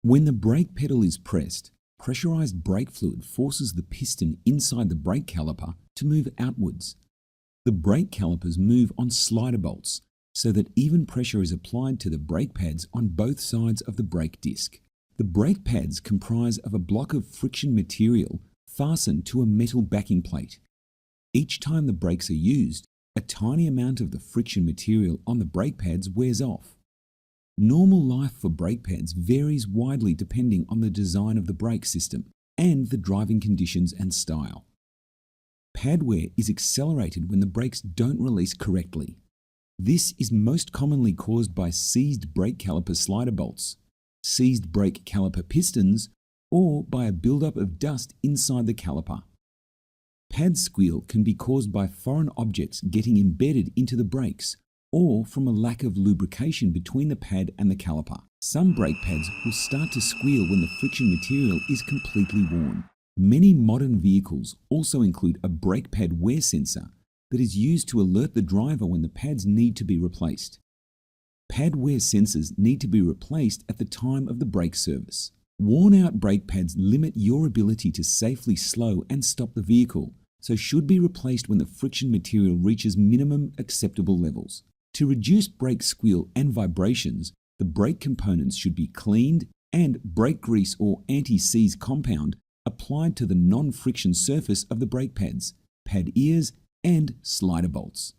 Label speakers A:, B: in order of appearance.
A: When the brake pedal is pressed, pressurized brake fluid forces the piston inside the brake caliper to move outwards. The brake calipers move on slider bolts so that even pressure is applied to the brake pads on both sides of the brake disc. The brake pads comprise of a block of friction material fastened to a metal backing plate. Each time the brakes are used, a tiny amount of the friction material on the brake pads wears off. Normal life for brake pads varies widely depending on the design of the brake system and the driving conditions and style. Pad wear is accelerated when the brakes don't release correctly. This is most commonly caused by seized brake caliper slider bolts, seized brake caliper pistons, or by a buildup of dust inside the caliper. Pad squeal can be caused by foreign objects getting embedded into the brakes or from a lack of lubrication between the pad and the caliper. Some brake pads will start to squeal when the friction material is completely worn. Many modern vehicles also include a brake pad wear sensor that is used to alert the driver when the pads need to be replaced. Pad wear sensors need to be replaced at the time of the brake service. Worn-out brake pads limit your ability to safely slow and stop the vehicle, so should be replaced when the friction material reaches minimum acceptable levels. To reduce brake squeal and vibrations, the brake components should be cleaned and brake grease or anti-seize compound applied to the non-friction surface of the brake pads, pad ears, and slider bolts.